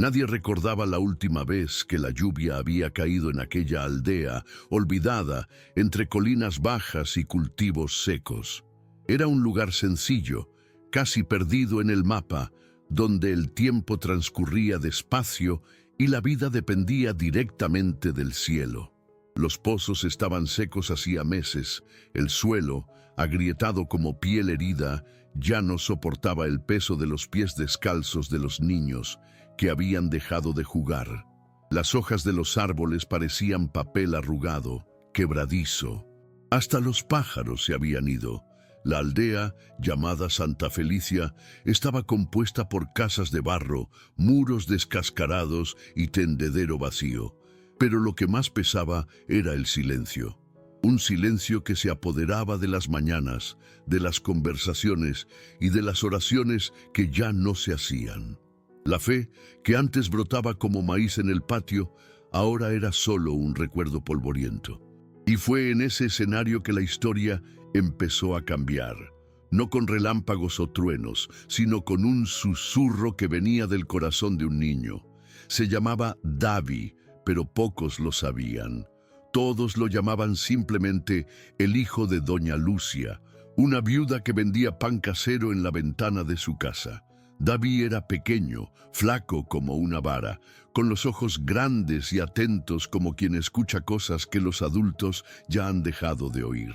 Nadie recordaba la última vez que la lluvia había caído en aquella aldea, olvidada, entre colinas bajas y cultivos secos. Era un lugar sencillo, casi perdido en el mapa, donde el tiempo transcurría despacio y la vida dependía directamente del cielo. Los pozos estaban secos hacía meses, el suelo, agrietado como piel herida, ya no soportaba el peso de los pies descalzos de los niños, que habían dejado de jugar. Las hojas de los árboles parecían papel arrugado, quebradizo. Hasta los pájaros se habían ido. La aldea, llamada Santa Felicia, estaba compuesta por casas de barro, muros descascarados y tendedero vacío. Pero lo que más pesaba era el silencio. Un silencio que se apoderaba de las mañanas, de las conversaciones y de las oraciones que ya no se hacían. La fe, que antes brotaba como maíz en el patio, ahora era solo un recuerdo polvoriento. Y fue en ese escenario que la historia empezó a cambiar, no con relámpagos o truenos, sino con un susurro que venía del corazón de un niño. Se llamaba Davi, pero pocos lo sabían. Todos lo llamaban simplemente el hijo de Doña Lucia, una viuda que vendía pan casero en la ventana de su casa. Davi era pequeño, flaco como una vara, con los ojos grandes y atentos como quien escucha cosas que los adultos ya han dejado de oír.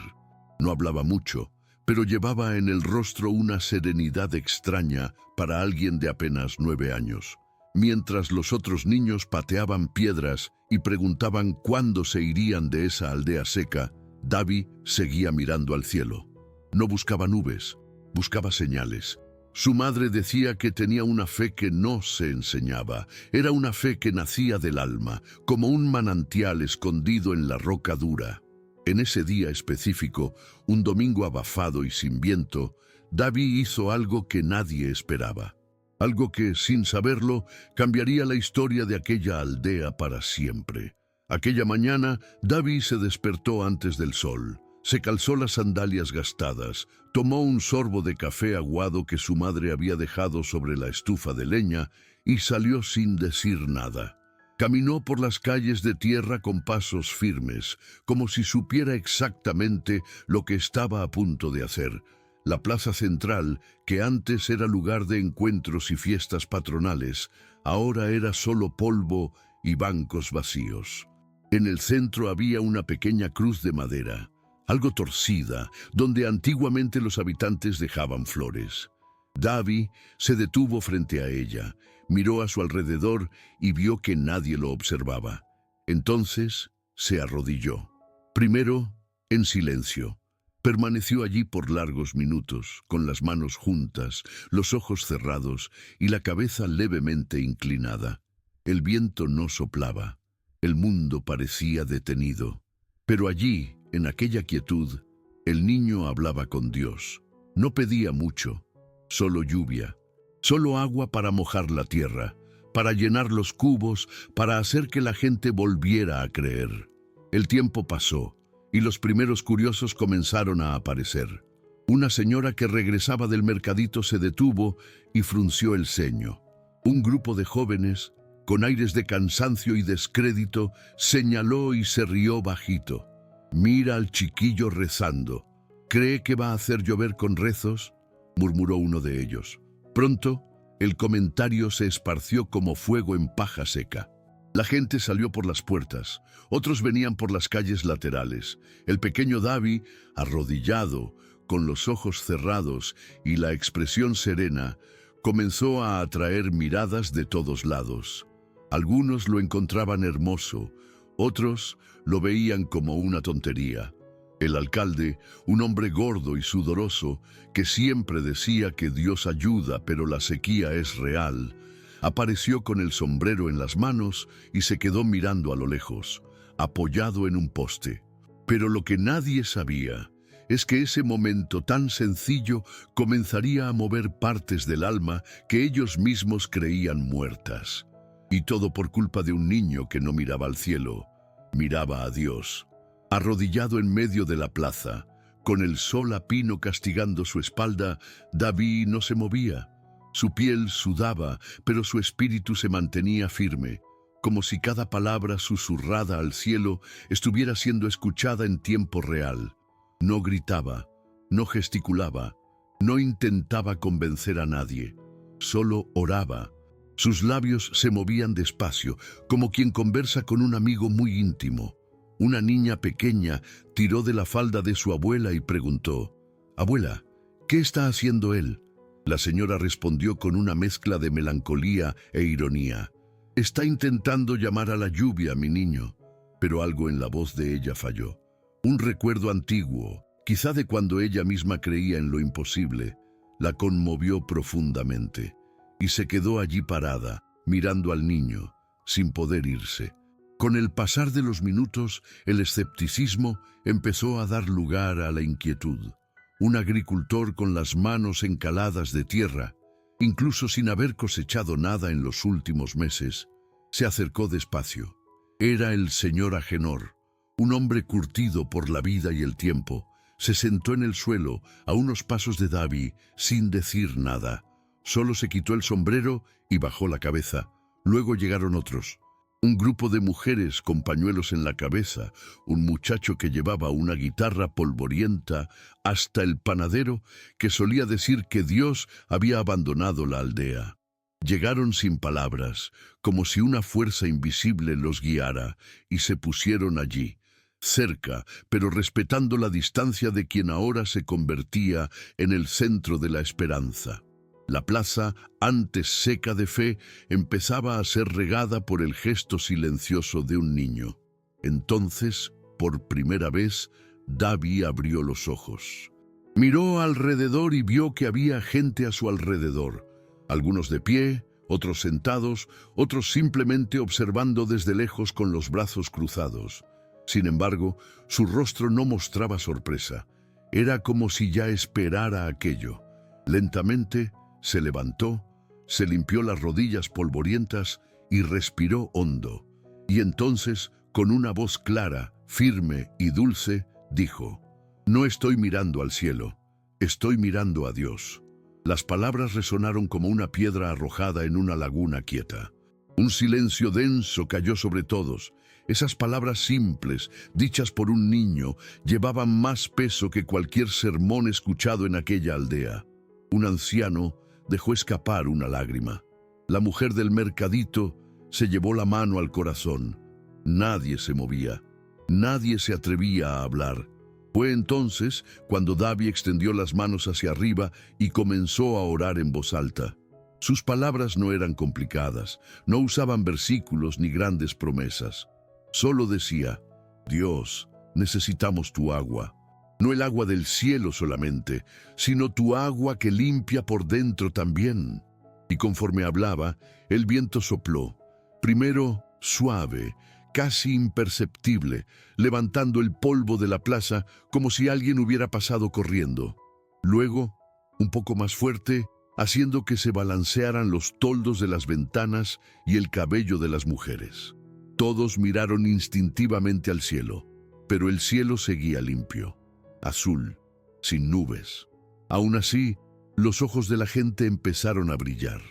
No hablaba mucho, pero llevaba en el rostro una serenidad extraña para alguien de apenas 9 años. Mientras los otros niños pateaban piedras y preguntaban cuándo se irían de esa aldea seca, Davi seguía mirando al cielo. No buscaba nubes, buscaba señales. Su madre decía que tenía una fe que no se enseñaba. Era una fe que nacía del alma, como un manantial escondido en la roca dura. En ese día específico, un domingo abafado y sin viento, Davi hizo algo que nadie esperaba. Algo que, sin saberlo, cambiaría la historia de aquella aldea para siempre. Aquella mañana, Davi se despertó antes del sol. Se calzó las sandalias gastadas, tomó un sorbo de café aguado que su madre había dejado sobre la estufa de leña y salió sin decir nada. Caminó por las calles de tierra con pasos firmes, como si supiera exactamente lo que estaba a punto de hacer. La plaza central, que antes era lugar de encuentros y fiestas patronales, ahora era solo polvo y bancos vacíos. En el centro había una pequeña cruz de madera, algo torcida, donde antiguamente los habitantes dejaban flores. Davi se detuvo frente a ella, miró a su alrededor y vio que nadie lo observaba. Entonces se arrodilló. Primero, en silencio. Permaneció allí por largos minutos, con las manos juntas, los ojos cerrados y la cabeza levemente inclinada. El viento no soplaba. El mundo parecía detenido. Pero allí, en aquella quietud, el niño hablaba con Dios. No pedía mucho, solo lluvia, solo agua para mojar la tierra, para llenar los cubos, para hacer que la gente volviera a creer. El tiempo pasó y los primeros curiosos comenzaron a aparecer. Una señora que regresaba del mercadito se detuvo y frunció el ceño. Un grupo de jóvenes, con aires de cansancio y descrédito, señaló y se rió bajito. «Mira al chiquillo rezando. ¿Cree que va a hacer llover con rezos?», murmuró uno de ellos. Pronto, el comentario se esparció como fuego en paja seca. La gente salió por las puertas, otros venían por las calles laterales. El pequeño Davi, arrodillado, con los ojos cerrados y la expresión serena, comenzó a atraer miradas de todos lados. Algunos lo encontraban hermoso, otros lo veían como una tontería. El alcalde, un hombre gordo y sudoroso, que siempre decía que Dios ayuda pero la sequía es real, apareció con el sombrero en las manos y se quedó mirando a lo lejos, apoyado en un poste. Pero lo que nadie sabía es que ese momento tan sencillo comenzaría a mover partes del alma que ellos mismos creían muertas. Y todo por culpa de un niño que no miraba al cielo, miraba a Dios. Arrodillado en medio de la plaza, con el sol a pino castigando su espalda, Davi no se movía. Su piel sudaba, pero su espíritu se mantenía firme, como si cada palabra susurrada al cielo estuviera siendo escuchada en tiempo real. No gritaba, no gesticulaba, no intentaba convencer a nadie, solo oraba. Sus labios se movían despacio, como quien conversa con un amigo muy íntimo. Una niña pequeña tiró de la falda de su abuela y preguntó: «Abuela, ¿qué está haciendo él?». La señora respondió con una mezcla de melancolía e ironía: «Está intentando llamar a la lluvia, mi niño». Pero algo en la voz de ella falló. Un recuerdo antiguo, quizá de cuando ella misma creía en lo imposible, la conmovió profundamente, y se quedó allí parada, mirando al niño, sin poder irse. Con el pasar de los minutos, el escepticismo empezó a dar lugar a la inquietud. Un agricultor con las manos encaladas de tierra, incluso sin haber cosechado nada en los últimos meses, se acercó despacio. Era el señor Agenor, un hombre curtido por la vida y el tiempo. Se sentó en el suelo, a unos pasos de Davy, sin decir nada. Solo se quitó el sombrero y bajó la cabeza. Luego llegaron otros. Un grupo de mujeres con pañuelos en la cabeza, un muchacho que llevaba una guitarra polvorienta, hasta el panadero que solía decir que Dios había abandonado la aldea. Llegaron sin palabras, como si una fuerza invisible los guiara, y se pusieron allí, cerca, pero respetando la distancia de quien ahora se convertía en el centro de la esperanza. La plaza, antes seca de fe, empezaba a ser regada por el gesto silencioso de un niño. Entonces, por primera vez, Davy abrió los ojos. Miró alrededor y vio que había gente a su alrededor, algunos de pie, otros sentados, otros simplemente observando desde lejos con los brazos cruzados. Sin embargo, su rostro no mostraba sorpresa. Era como si ya esperara aquello. Lentamente, se levantó, se limpió las rodillas polvorientas y respiró hondo. Y entonces, con una voz clara, firme y dulce, dijo: «No estoy mirando al cielo, estoy mirando a Dios». Las palabras resonaron como una piedra arrojada en una laguna quieta. Un silencio denso cayó sobre todos. Esas palabras simples, dichas por un niño, llevaban más peso que cualquier sermón escuchado en aquella aldea. Un anciano dejó escapar una lágrima. La mujer del mercadito se llevó la mano al corazón. Nadie se movía. Nadie se atrevía a hablar. Fue entonces cuando Davy extendió las manos hacia arriba y comenzó a orar en voz alta. Sus palabras no eran complicadas, no usaban versículos ni grandes promesas. Solo decía: «Dios, necesitamos tu agua. No el agua del cielo solamente, sino tu agua que limpia por dentro también». Y conforme hablaba, el viento sopló, primero suave, casi imperceptible, levantando el polvo de la plaza como si alguien hubiera pasado corriendo. Luego, un poco más fuerte, haciendo que se balancearan los toldos de las ventanas y el cabello de las mujeres. Todos miraron instintivamente al cielo, pero el cielo seguía limpio, azul, sin nubes. Aún así, los ojos de la gente empezaron a brillar.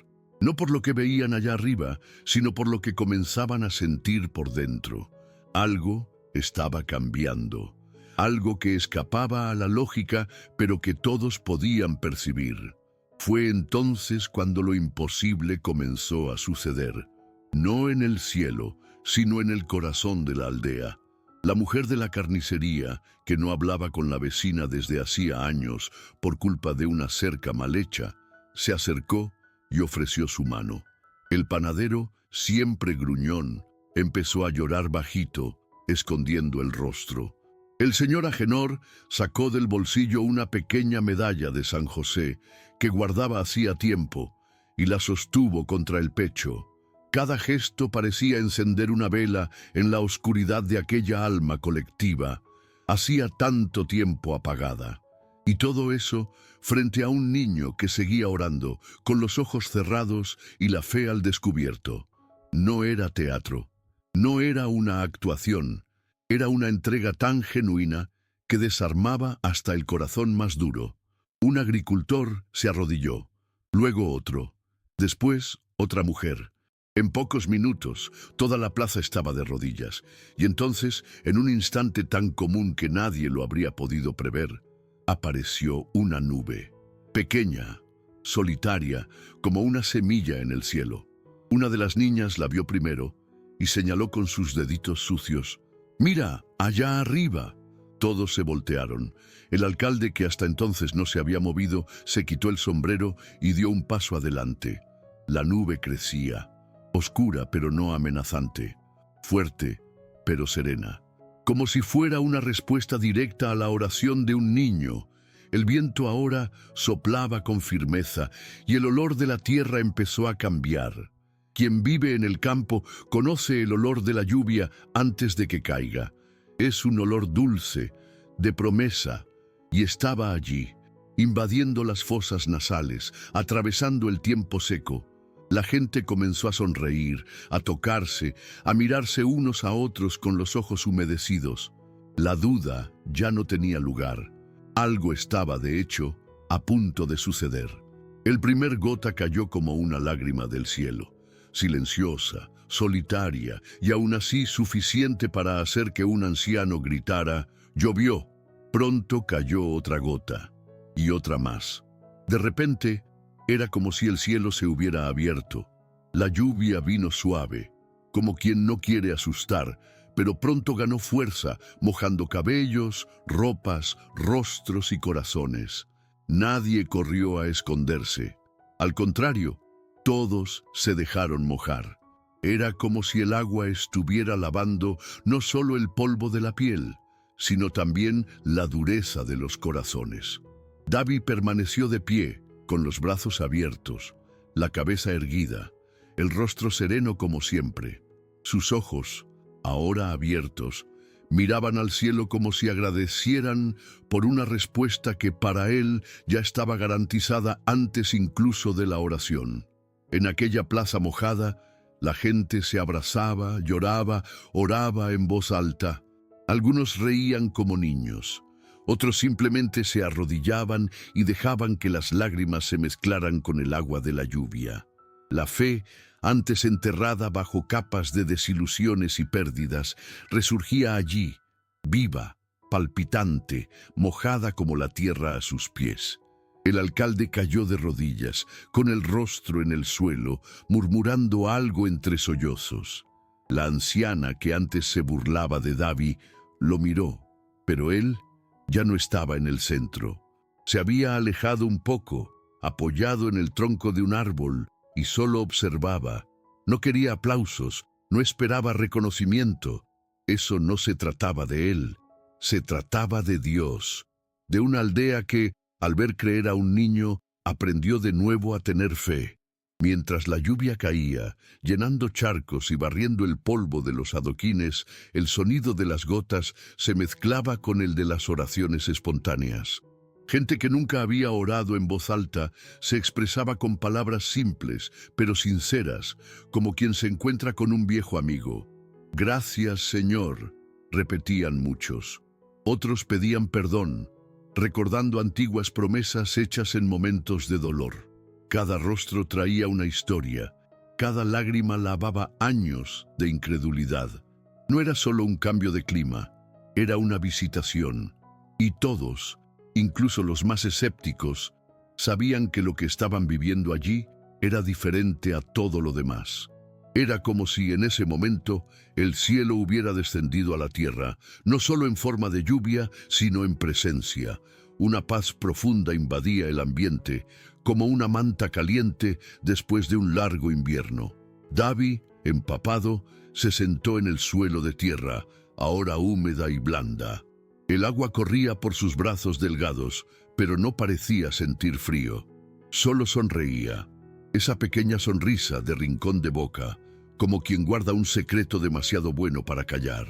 No por lo que veían allá arriba, sino por lo que comenzaban a sentir por dentro. Algo estaba cambiando, algo que escapaba a la lógica, pero que todos podían percibir. Fue entonces cuando lo imposible comenzó a suceder, no en el cielo, sino en el corazón de la aldea. La mujer de la carnicería, que no hablaba con la vecina desde hacía años por culpa de una cerca mal hecha, se acercó y ofreció su mano. El panadero, siempre gruñón, empezó a llorar bajito, escondiendo el rostro. El señor Agenor sacó del bolsillo una pequeña medalla de San José que guardaba hacía tiempo y la sostuvo contra el pecho. Cada gesto parecía encender una vela en la oscuridad de aquella alma colectiva, hacía tanto tiempo apagada. Y todo eso frente a un niño que seguía orando, con los ojos cerrados y la fe al descubierto. No era teatro, no era una actuación, era una entrega tan genuina que desarmaba hasta el corazón más duro. Un agricultor se arrodilló. luego otro, después otra mujer. En pocos minutos, toda la plaza estaba de rodillas, y entonces, en un instante tan común que nadie lo habría podido prever, apareció una nube, pequeña, solitaria, como una semilla en el cielo. Una de las niñas la vio primero y señaló con sus deditos sucios: «¡Mira, allá arriba!». Todos se voltearon. El alcalde, que hasta entonces no se había movido, se quitó el sombrero y dio un paso adelante. La nube crecía, oscura pero no amenazante, fuerte pero serena, como si fuera una respuesta directa a la oración de un niño. El viento ahora soplaba con firmeza y el olor de la tierra empezó a cambiar. Quien vive en el campo conoce el olor de la lluvia antes de que caiga. Es un olor dulce, de promesa, y estaba allí, invadiendo las fosas nasales, atravesando el tiempo seco. La gente comenzó a sonreír, a tocarse, a mirarse unos a otros con los ojos humedecidos. La duda ya no tenía lugar. Algo estaba, de hecho, a punto de suceder. El primer gota cayó como una lágrima del cielo, silenciosa, solitaria y aún así suficiente para hacer que un anciano gritara: «Llovió». Pronto cayó otra gota y otra más. De repente, era como si el cielo se hubiera abierto. La lluvia vino suave, como quien no quiere asustar, pero pronto ganó fuerza, mojando cabellos, ropas, rostros y corazones. Nadie corrió a esconderse. Al contrario, todos se dejaron mojar. Era como si el agua estuviera lavando no solo el polvo de la piel, sino también la dureza de los corazones. David permaneció de pie, con los brazos abiertos, la cabeza erguida, el rostro sereno como siempre. Sus ojos, ahora abiertos, miraban al cielo como si agradecieran por una respuesta que para él ya estaba garantizada antes incluso de la oración. En aquella plaza mojada, la gente se abrazaba, lloraba, oraba en voz alta. Algunos reían como niños, otros simplemente se arrodillaban y dejaban que las lágrimas se mezclaran con el agua de la lluvia. La fe, antes enterrada bajo capas de desilusiones y pérdidas, resurgía allí, viva, palpitante, mojada como la tierra a sus pies. El alcalde cayó de rodillas, con el rostro en el suelo, murmurando algo entre sollozos. La anciana, que antes se burlaba de David, lo miró, pero él ya no estaba en el centro. Se había alejado un poco, apoyado en el tronco de un árbol, y solo observaba. No quería aplausos, no esperaba reconocimiento. Eso no se trataba de él, se trataba de Dios, de una aldea que, al ver creer a un niño, aprendió de nuevo a tener fe. Mientras la lluvia caía, llenando charcos y barriendo el polvo de los adoquines, el sonido de las gotas se mezclaba con el de las oraciones espontáneas. Gente que nunca había orado en voz alta se expresaba con palabras simples, pero sinceras, como quien se encuentra con un viejo amigo. «Gracias, Señor», repetían muchos. Otros pedían perdón, recordando antiguas promesas hechas en momentos de dolor. Cada rostro traía una historia, cada lágrima lavaba años de incredulidad. No era solo un cambio de clima, era una visitación. Y todos, incluso los más escépticos, sabían que lo que estaban viviendo allí era diferente a todo lo demás. Era como si en ese momento el cielo hubiera descendido a la tierra, no solo en forma de lluvia, sino en presencia. Una paz profunda invadía el ambiente, como una manta caliente después de un largo invierno. David, empapado, se sentó en el suelo de tierra, ahora húmeda y blanda. El agua corría por sus brazos delgados, pero no parecía sentir frío. Solo sonreía, esa pequeña sonrisa de rincón de boca, como quien guarda un secreto demasiado bueno para callar.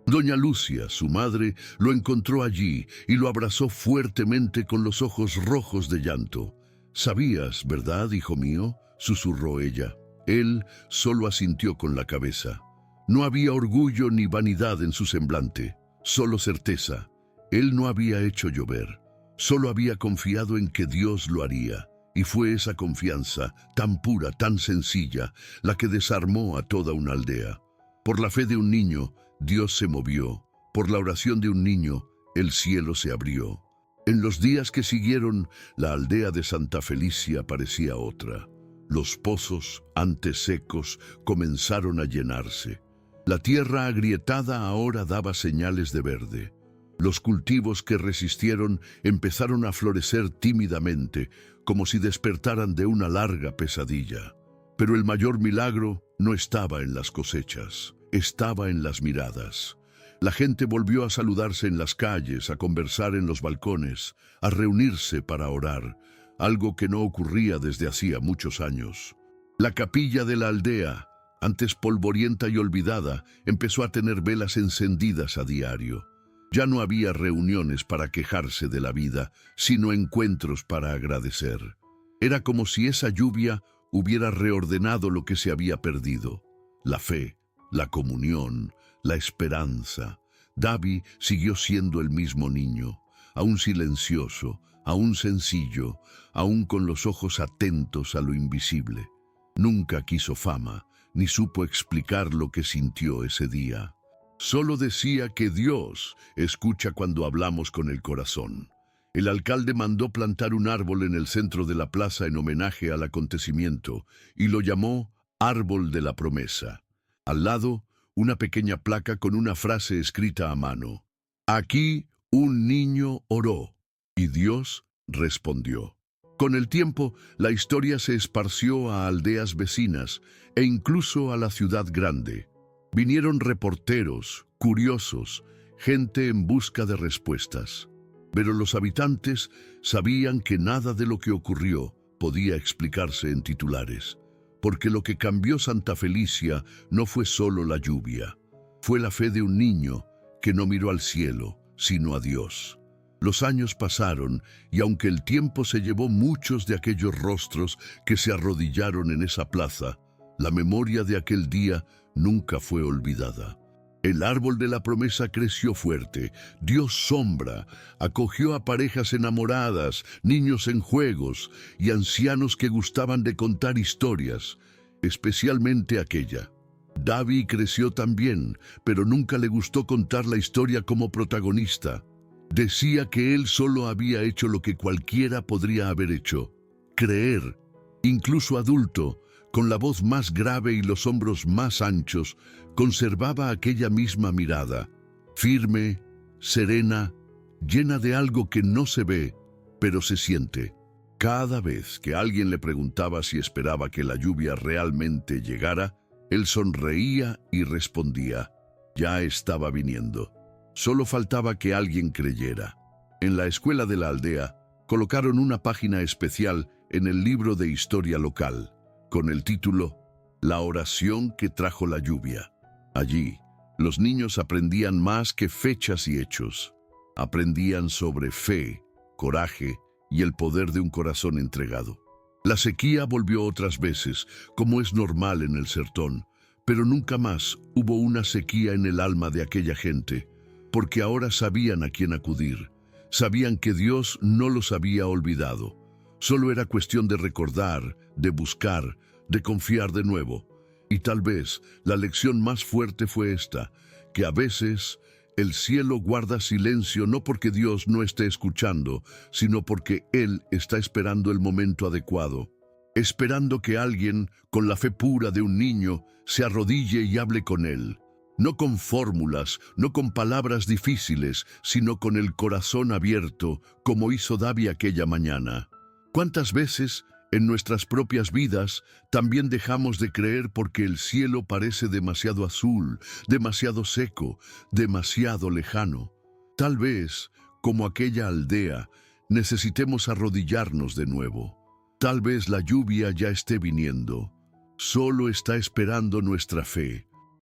Doña Lucia, su madre, lo encontró allí y lo abrazó fuertemente con los ojos rojos de llanto. «¿Sabías, verdad, hijo mío?», susurró ella. Él solo asintió con la cabeza. No había orgullo ni vanidad en su semblante, solo certeza. Él no había hecho llover, solo había confiado en que Dios lo haría. Y fue esa confianza, tan pura, tan sencilla, la que desarmó a toda una aldea. Por la fe de un niño, Dios se movió. Por la oración de un niño, el cielo se abrió. En los días que siguieron, la aldea de Santa Felicia parecía otra. Los pozos, antes secos, comenzaron a llenarse. La tierra agrietada ahora daba señales de verde. Los cultivos que resistieron empezaron a florecer tímidamente, como si despertaran de una larga pesadilla. Pero el mayor milagro no estaba en las cosechas, estaba en las miradas. La gente volvió a saludarse en las calles, a conversar en los balcones, a reunirse para orar, algo que no ocurría desde hacía muchos años. La capilla de la aldea, antes polvorienta y olvidada, empezó a tener velas encendidas a diario. Ya no había reuniones para quejarse de la vida, sino encuentros para agradecer. Era como si esa lluvia hubiera reordenado lo que se había perdido. La fe, la comunión, la esperanza. Davi siguió siendo el mismo niño, aún silencioso, aún sencillo, aún con los ojos atentos a lo invisible. Nunca quiso fama, ni supo explicar lo que sintió ese día. Solo decía que Dios escucha cuando hablamos con el corazón. El alcalde mandó plantar un árbol en el centro de la plaza en homenaje al acontecimiento y lo llamó Árbol de la Promesa. Al lado, una pequeña placa con una frase escrita a mano. Aquí un niño oró y Dios respondió. Con el tiempo, la historia se esparció a aldeas vecinas e incluso a la ciudad grande. Vinieron reporteros, curiosos, gente en busca de respuestas. Pero los habitantes sabían que nada de lo que ocurrió podía explicarse en titulares, porque lo que cambió Santa Felicia no fue solo la lluvia, fue la fe de un niño que no miró al cielo, sino a Dios. Los años pasaron y aunque el tiempo se llevó muchos de aquellos rostros que se arrodillaron en esa plaza, la memoria de aquel día nunca fue olvidada. El árbol de la promesa creció fuerte, dio sombra, acogió a parejas enamoradas, niños en juegos y ancianos que gustaban de contar historias, especialmente aquella. Davi creció también, pero nunca le gustó contar la historia como protagonista. Decía que él solo había hecho lo que cualquiera podría haber hecho, creer. Incluso adulto, con la voz más grave y los hombros más anchos, conservaba aquella misma mirada, firme, serena, llena de algo que no se ve, pero se siente. Cada vez que alguien le preguntaba si esperaba que la lluvia realmente llegara, él sonreía y respondía, ya estaba viniendo. Solo faltaba que alguien creyera. En la escuela de la aldea, colocaron una página especial en el libro de historia local, con el título La oración que trajo la lluvia. Allí, los niños aprendían más que fechas y hechos. Aprendían sobre fe, coraje y el poder de un corazón entregado. La sequía volvió otras veces, como es normal en el sertón, pero nunca más hubo una sequía en el alma de aquella gente, porque ahora sabían a quién acudir. Sabían que Dios no los había olvidado. Solo era cuestión de recordar, de buscar, de confiar de nuevo. Y tal vez la lección más fuerte fue esta, que a veces el cielo guarda silencio no porque Dios no esté escuchando, sino porque Él está esperando el momento adecuado, esperando que alguien, con la fe pura de un niño, se arrodille y hable con Él. No con fórmulas, no con palabras difíciles, sino con el corazón abierto, como hizo Davi aquella mañana. ¿Cuántas veces en nuestras propias vidas también dejamos de creer porque el cielo parece demasiado azul, demasiado seco, demasiado lejano? Tal vez, como aquella aldea, necesitemos arrodillarnos de nuevo. Tal vez la lluvia ya esté viniendo. Solo está esperando nuestra fe,